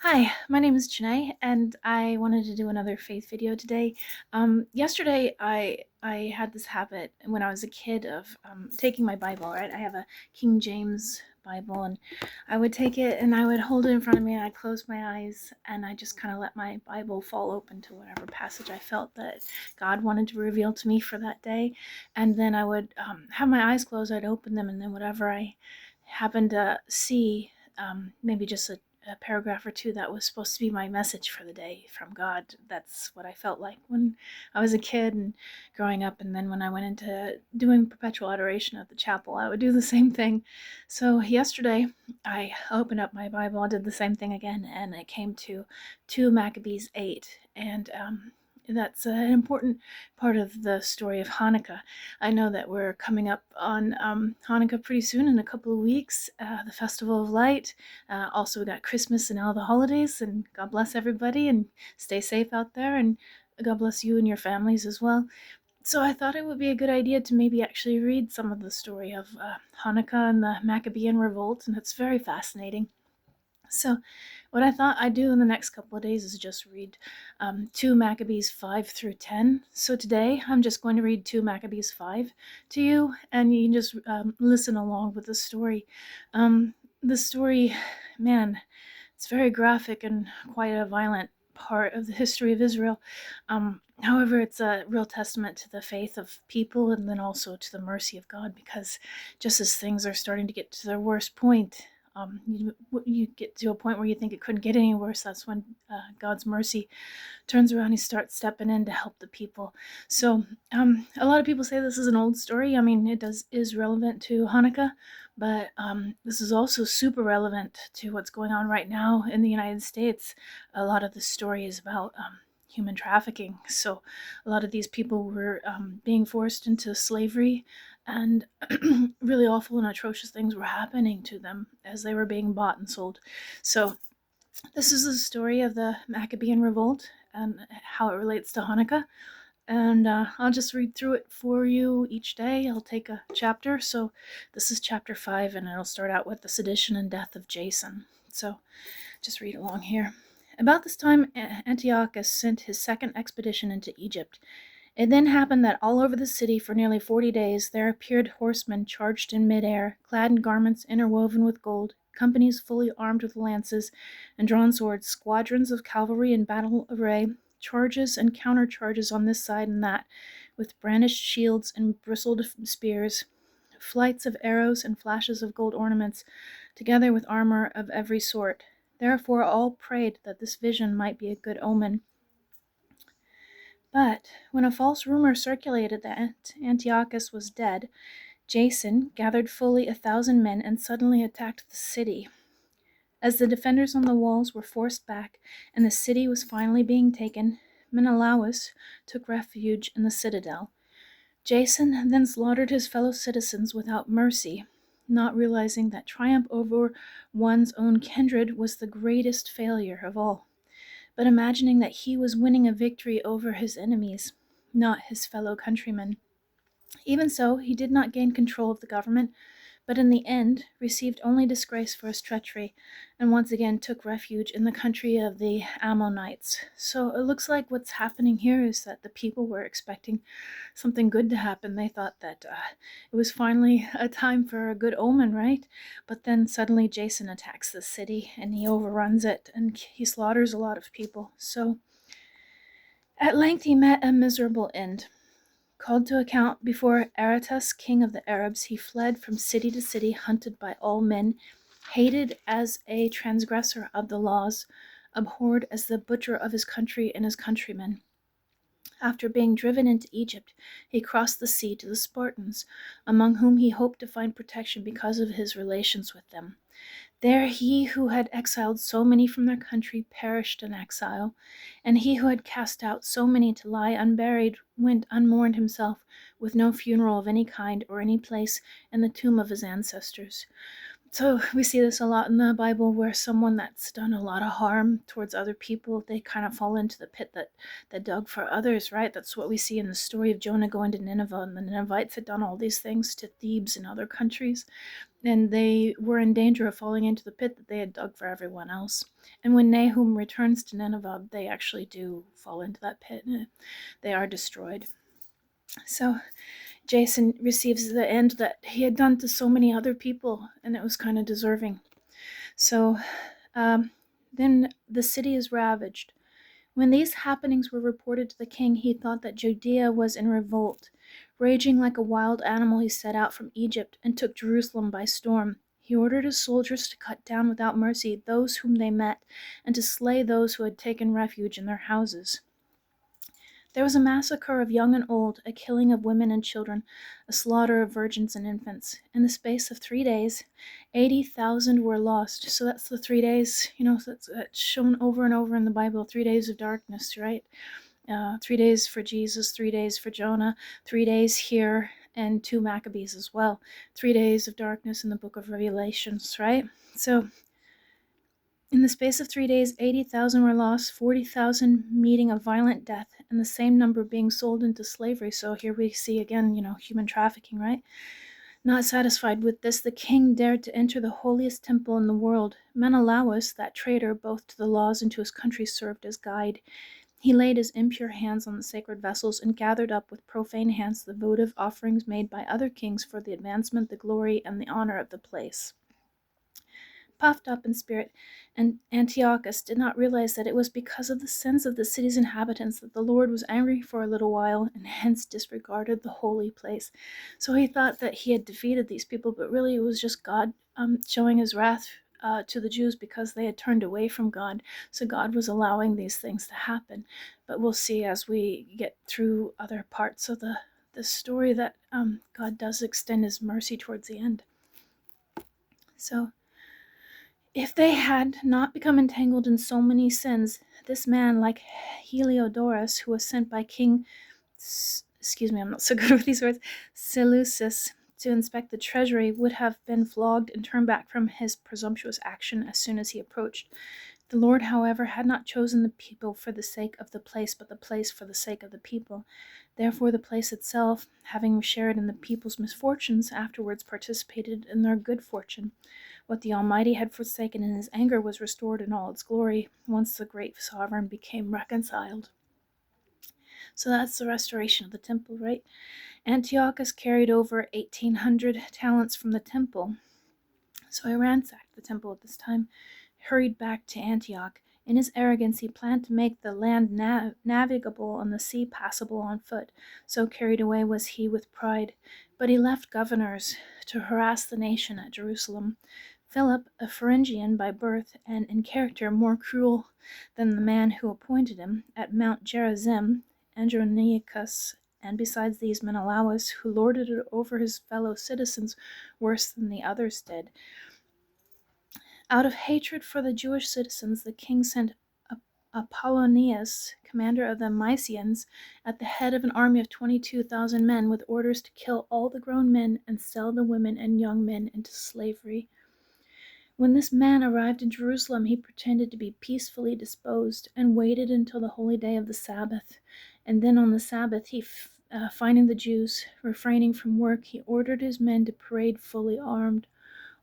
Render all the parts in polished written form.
Hi, my name is Janae, and I wanted to do another faith video today. Yesterday, I had this habit when I was a kid of taking my Bible. Right, I have a King James Bible, and I would take it and I would hold it in front of me, and I'd close my eyes, and I just kind of let my Bible fall open to whatever passage I felt that God wanted to reveal to me for that day, and then I would have my eyes closed. I'd open them, and then whatever I happened to see, maybe just a paragraph or two that was supposed to be my message for the day from God. That's what I felt like when I was a kid and growing up. And then when I went into doing perpetual adoration at the chapel, I would do the same thing. So yesterday, I opened up my Bible, I did the same thing again, and it came to 2 Maccabees 8. And that's an important part of the story of Hanukkah. I know that we're coming up on Hanukkah pretty soon in a couple of weeks, the Festival of Light. Also, we got Christmas and all the holidays, and God bless everybody and stay safe out there, and God bless you and your families as well. So I thought it would be a good idea to maybe actually read some of the story of Hanukkah and the Maccabean revolt, and it's very fascinating. So, what I thought I'd do in the next couple of days is just read 2 Maccabees 5 through 10. So, today I'm just going to read 2 Maccabees 5 to you, and you can just listen along with the story. The story, man, it's very graphic and quite a violent part of the history of Israel. However, it's a real testament to the faith of people and then also to the mercy of God, because just as things are starting to get to their worst point, you get to a point where you think it couldn't get any worse. That's when God's mercy turns around. He starts stepping in to help the people. So a lot of people say this is an old story. I mean, is relevant to Hanukkah, but this is also super relevant to what's going on right now in the United States. A lot of the story is about human trafficking. So a lot of these people were being forced into slavery, and really awful and atrocious things were happening to them as they were being bought and sold. So this is the story of the Maccabean revolt and how it relates to Hanukkah. And I'll just read through it for you each day. I'll take a chapter. So this is chapter 5, and it'll start out with the sedition and death of Jason. So just read along here. About this time, Antiochus sent his second expedition into Egypt. It then happened that all over the city for nearly 40 days there appeared horsemen charged in midair, clad in garments interwoven with gold, companies fully armed with lances and drawn swords, squadrons of cavalry in battle array, charges and counter-charges on this side and that, with brandished shields and bristled spears, flights of arrows and flashes of gold ornaments, together with armor of every sort. Therefore all prayed that this vision might be a good omen. But when a false rumor circulated that Antiochus was dead, Jason gathered fully 1,000 men and suddenly attacked the city. As the defenders on the walls were forced back and the city was finally being taken, Menelaus took refuge in the citadel. Jason then slaughtered his fellow citizens without mercy, not realizing that triumph over one's own kindred was the greatest failure of all, but imagining that he was winning a victory over his enemies, not his fellow countrymen. Even so, he did not gain control of the government, but in the end received only disgrace for his treachery, and once again took refuge in the country of the Ammonites. So it looks like what's happening here is that the people were expecting something good to happen. They thought that it was finally a time for a good omen, right? But then suddenly Jason attacks the city and he overruns it and he slaughters a lot of people. So at length he met a miserable end. Called to account before Aretas, king of the Arabs, he fled from city to city, hunted by all men, hated as a transgressor of the laws, abhorred as the butcher of his country and his countrymen. After being driven into Egypt, he crossed the sea to the Spartans, among whom he hoped to find protection because of his relations with them. There he who had exiled so many from their country perished in exile, and he who had cast out so many to lie unburied went unmourned himself, with no funeral of any kind or any place in the tomb of his ancestors. So we see this a lot in the Bible, where someone that's done a lot of harm towards other people, they kind of fall into the pit that dug for others, right? That's what we see in the story of Jonah going to Nineveh, and the Ninevites had done all these things to Thebes and other countries, and they were in danger of falling into the pit that they had dug for everyone else. And when Nahum returns to Nineveh, they actually do fall into that pit, and they are destroyed. So Jason receives the end that he had done to so many other people, and it was kind of deserving. So then the city is ravaged. When these happenings were reported to the king, he thought that Judea was in revolt. Raging like a wild animal, he set out from Egypt and took Jerusalem by storm. He ordered his soldiers to cut down without mercy those whom they met, and to slay those who had taken refuge in their houses. There was a massacre of young and old, a killing of women and children, a slaughter of virgins and infants. In the space of 3 days, 80,000 were lost. So that's the 3 days, that's shown over and over in the Bible, 3 days of darkness, right? 3 days for Jesus, 3 days for Jonah, 3 days here, and 2 Maccabees as well. 3 days of darkness in the book of Revelations, right? So in the space of 3 days, 80,000 were lost, 40,000 meeting a violent death, and the same number being sold into slavery. So here we see again, human trafficking, right? Not satisfied with this, the king dared to enter the holiest temple in the world. Menelaus, that traitor both to the laws and to his country, served as guide. He laid his impure hands on the sacred vessels and gathered up with profane hands the votive offerings made by other kings for the advancement, the glory, and the honor of the place. Puffed up in spirit, and Antiochus did not realize that it was because of the sins of the city's inhabitants that the Lord was angry for a little while, and hence disregarded the holy place. So he thought that he had defeated these people, but really it was just God showing his wrath to the Jews because they had turned away from God. So God was allowing these things to happen. But we'll see as we get through other parts of the story that God does extend his mercy towards the end. So if they had not become entangled in so many sins, this man, like Heliodorus, who was sent by King, excuse me, I'm not so good with these words, Seleucus, to inspect the treasury, would have been flogged and turned back from his presumptuous action as soon as he approached. The Lord, however, had not chosen the people for the sake of the place, but the place for the sake of the people. Therefore the place itself, having shared in the people's misfortunes, afterwards participated in their good fortune. What the Almighty had forsaken in his anger was restored in all its glory, once the great sovereign became reconciled. So that's the restoration of the temple, right? Antiochus carried over 1,800 talents from the temple. So he ransacked the temple at this time, hurried back to Antioch. In his arrogance, he planned to make the land navigable and the sea passable on foot. So carried away was he with pride. But he left governors to harass the nation at Jerusalem. Philip, a Phrygian by birth and in character more cruel than the man who appointed him, at Mount Gerizim, Andronicus, and besides these Menelaus, who lorded it over his fellow citizens worse than the others did. Out of hatred for the Jewish citizens, the king sent Apollonius, commander of the Mysians, at the head of an army of 22,000 men, with orders to kill all the grown men and sell the women and young men into slavery. When this man arrived in Jerusalem, he pretended to be peacefully disposed and waited until the holy day of the Sabbath. And then on the Sabbath, finding the Jews refraining from work, he ordered his men to parade fully armed.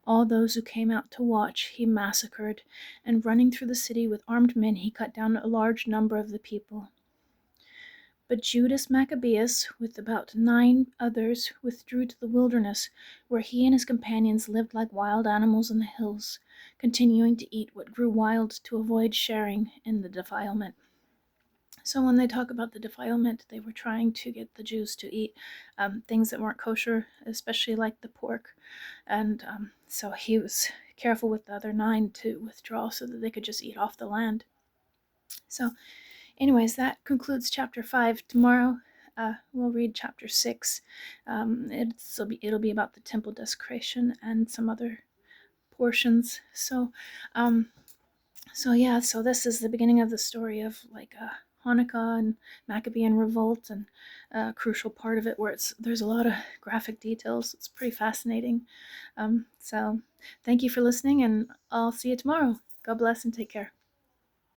All those who came out to watch he massacred, and running through the city with armed men, he cut down a large number of the people. But Judas Maccabeus, with about 9 others, withdrew to the wilderness, where he and his companions lived like wild animals in the hills, continuing to eat what grew wild to avoid sharing in the defilement. So when they talk about the defilement, they were trying to get the Jews to eat things that weren't kosher, especially like the pork. And so he was careful with the other 9 to withdraw so that they could just eat off the land. So anyways, that concludes chapter 5. Tomorrow we'll read chapter 6. It'll be about the temple desecration and some other portions. So this is the beginning of the story of like Hanukkah and Maccabean revolt, and a crucial part of it where there's a lot of graphic details. It's pretty fascinating. So thank you for listening, and I'll see you tomorrow. God bless and take care.